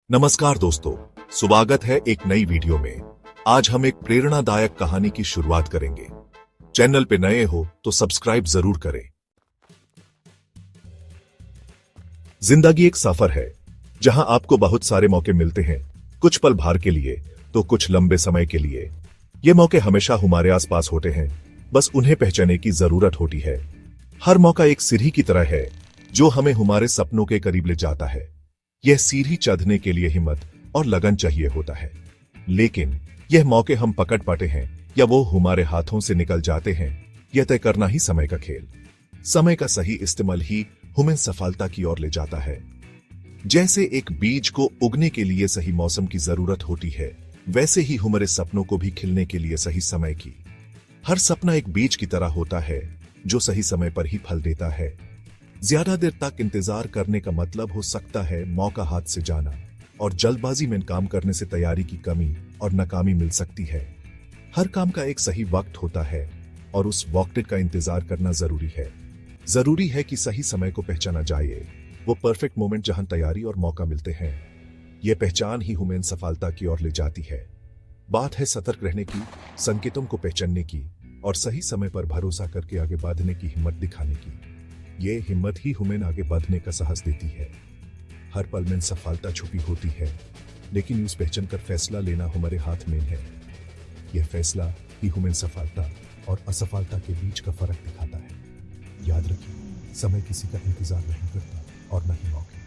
नमस्कार दोस्तों, स्वागत है एक नई वीडियो में। आज हम एक प्रेरणादायक कहानी की शुरुआत करेंगे। चैनल पे नए हो तो सब्सक्राइब जरूर करें। जिंदगी एक सफर है जहां आपको बहुत सारे मौके मिलते हैं, कुछ पल भर के लिए तो कुछ लंबे समय के लिए। ये मौके हमेशा हमारे आसपास होते हैं, बस उन्हें पहचानने की जरूरत होती है। हर मौका एक सीढ़ी की तरह है जो हमें हमारे सपनों के करीब ले जाता है। यह सीढ़ी चढ़ने के लिए हिम्मत और लगन चाहिए होता है, लेकिन यह मौके हम पकड़ पाते हैं या वो हमारे हाथों से निकल जाते हैं, यह तय करना ही समय का खेल। समय का सही इस्तेमाल ही हमें सफलता की ओर ले जाता है। जैसे एक बीज को उगने के लिए सही मौसम की जरूरत होती है, वैसे ही हमारे सपनों को भी खिलने के लिए सही समय की। हर सपना एक बीज की तरह होता है जो सही समय पर ही फल देता है। ज्यादा देर तक इंतजार करने का मतलब हो सकता है मौका हाथ से जाना, और जल्दबाजी में काम करने से तैयारी की कमी और नाकामी मिल सकती है। हर काम का एक सही वक्त होता है और उस वक्त का इंतजार करना जरूरी है। जरूरी है कि सही समय को पहचाना जाए, वो परफेक्ट मोमेंट जहां तैयारी और मौका मिलते हैं। यह पहचान ही हमें सफलता की ओर ले जाती है। बात है सतर्क रहने की, संकेतों को पहचानने की और सही समय पर भरोसा करके आगे बढ़ने की हिम्मत दिखाने की। ये हिम्मत ही हमें आगे बढ़ने का साहस देती है। हर पल में सफलता छुपी होती है, लेकिन उस पहचान कर फैसला लेना हमारे हाथ में है। यह फैसला ही हमें सफलता और असफलता के बीच का फर्क दिखाता है। याद रखिए, समय किसी का इंतजार नहीं करता और न ही मौके।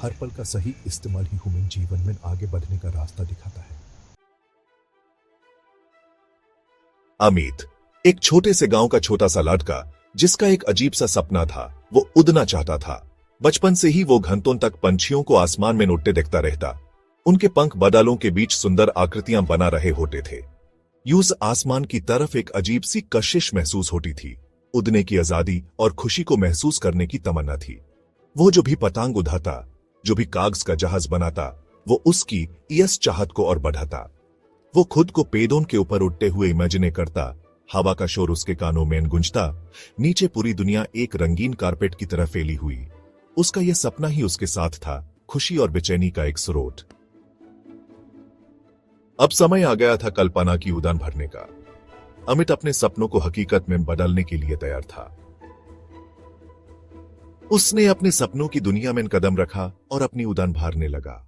हर पल का सही इस्तेमाल ही हमें जीवन में आगे बढ़ने का रास्ता दिखाता है। अमित एक छोटे से गांव का छोटा सा लड़का, जिसका एक अजीब सा सपना था। वो उड़ना चाहता था। बचपन से ही वो घंटों तक पंछियों को आसमान में उड़ते देखता रहता। उनके पंख बादलों के बीच सुंदर आकृतियां बना रहे होते थे। यूं आसमान की तरफ एक अजीब सी कशिश महसूस होती थी। उड़ने की आजादी और खुशी को महसूस करने की तमन्ना थी। वो जो भी पतंग उड़ाता, जो भी कागज का जहाज बनाता, वो उसकी इस चाहत को और बढ़ाता। वो खुद को पेड़ों के ऊपर उड़ते हुए इमेजिन करता। हवा का शोर उसके कानों में गूंजता। नीचे पूरी दुनिया एक रंगीन कारपेट की तरह फैली हुई। उसका यह सपना ही उसके साथ था, खुशी और बेचैनी का एक स्रोत। अब समय आ गया था कल्पना की उड़ान भरने का। अमित अपने सपनों को हकीकत में बदलने के लिए तैयार था। उसने अपने सपनों की दुनिया में कदम रखा और अपनी उड़ान भरने लगा।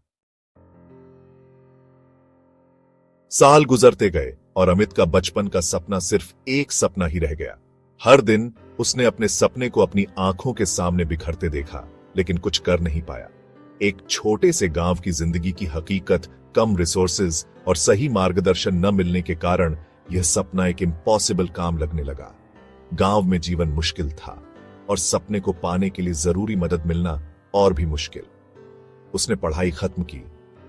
साल गुजरते गए और अमित का बचपन का सपना सिर्फ एक सपना ही रह गया। हर दिन उसने अपने सपने को अपनी आंखों के सामने बिखरते देखा, लेकिन कुछ कर नहीं पाया। एक छोटे से गांव की जिंदगी की हकीकत, कम रिसोर्सेज और सही मार्गदर्शन न मिलने के कारण यह सपना एक इम्पॉसिबल काम लगने लगा। गांव में जीवन मुश्किल था और सपने को पाने के लिए जरूरी मदद मिलना और भी मुश्किल। उसने पढ़ाई खत्म की,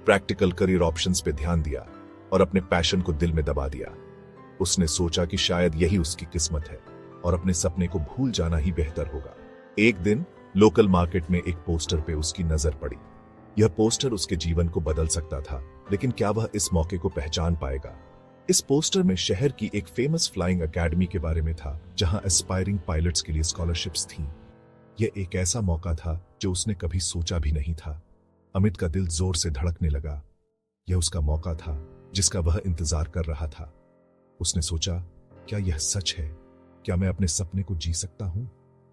प्रैक्टिकल करियर ऑप्शंस पे ध्यान दिया और अपने पैशन को दिल में दबा दिया। उसने सोचा कि शायद यही उसकी किस्मत है और अपने सपने को भूल जाना ही बेहतर होगा। एक दिन लोकल मार्केट में एक पोस्टर पे उसकी नजर पड़ी। यह पोस्टर उसके जीवन को बदल सकता था, लेकिन क्या वह इस मौके को पहचान पाएगा? इस पोस्टर में शहर की एक फेमस फ्लाइंग एकेडमी के बारे में था, जहां एस्पायरिंग पायलट्स के लिए स्कॉलरशिप्स थीं। यह एक ऐसा मौका था जो उसने कभी सोचा भी नहीं था। अमित का दिल जोर से धड़कने लगा। यह उसका मौका था जिसका वह इंतजार कर रहा था। उसने सोचा, क्या यह सच है? क्या मैं अपने सपने को जी सकता हूं?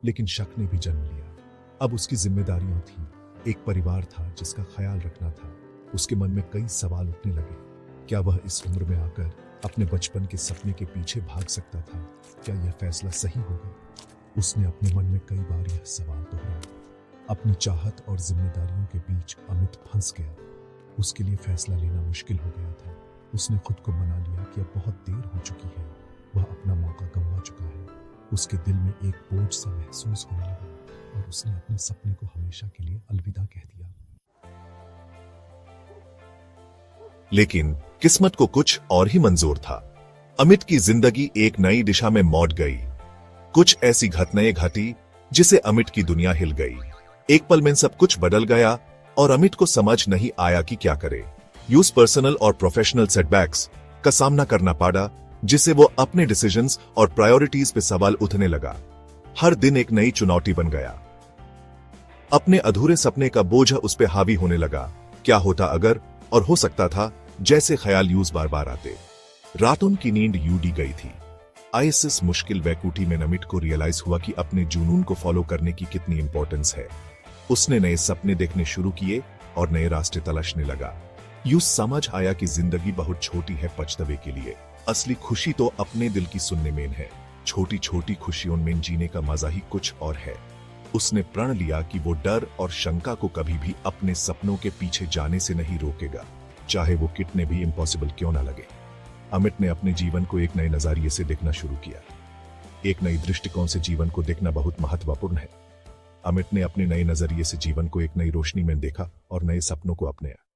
लेकिन शक ने भी जन्म लिया। अब उसकी जिम्मेदारियां थीं। एक परिवार था जिसका ख्याल रखना था। उसके मन में कई सवाल उठने लगे। क्या वह इस उम्र में आकर अपने बचपन के सपने के पीछे भाग सकता था? क्या यह फैसला सही होगा? उसने अपने मन में कई बार यह सवाल दोहराया। अपनी चाहत और जिम्मेदारियों के बीच अमित फंस गया। उसके लिए फैसला लेना मुश्किल हो गया था। उसने खुद को मना लिया कि अब बहुत देर हो चुकी है। वह अपना मौका गंवा चुका है। उसके दिल में एक बोझ सा महसूस होने लगा और उसने अपने सपने को हमेशा के लिए अलविदा कह दिया। लेकिन किस्मत को कुछ और ही मंजूर था। अमित की जिंदगी एक नई दिशा में मोड़ गई। कुछ ऐसी घटनाएं घटी जिसे अमित की दुनिया हिल गई। एक पल में सब कुछ बदल गया और अमित को समझ नहीं आया कि क्या करे। यूज पर्सनल और प्रोफेशनल सेटबैक्स का सामना करना पड़ा, जिससे वो अपने डिसीजंस और प्रायोरिटीज पे सवाल उठने लगा। हर दिन एक नई चुनौती बन गया। अपने अधूरे सपने का बोझ उस पे हावी होने लगा। क्या होता अगर, और हो सकता था जैसे ख्याल यूज बार बार आते। रातों की नींद यूडी गई थी। आईएसएस मुश्किल वैकुटी में अमित को रियलाइज हुआ कि अपने जुनून को फॉलो करने की कितनी इंपॉर्टेंस है। उसने नए सपने देखने शुरू किए और नए रास्ते तलाशने लगा। यूं समझ आया कि जिंदगी बहुत छोटी है पछतावे के लिए। असली खुशी तो अपने दिल की सुनने में है। छोटी छोटी खुशियों में जीने का मजा ही कुछ और है। उसने प्रण लिया कि वो डर और शंका को कभी भी अपने सपनों के पीछे जाने से नहीं रोकेगा, चाहे वो कितने भी इम्पॉसिबल क्यों ना लगे। अमित ने अपने जीवन को एक नए नजरिए से देखना शुरू किया। एक नई दृष्टिकोण से जीवन को देखना बहुत महत्वपूर्ण है। अमित ने अपने नए नजरिए से जीवन को एक नई रोशनी में देखा और नए सपनों को अपनाया।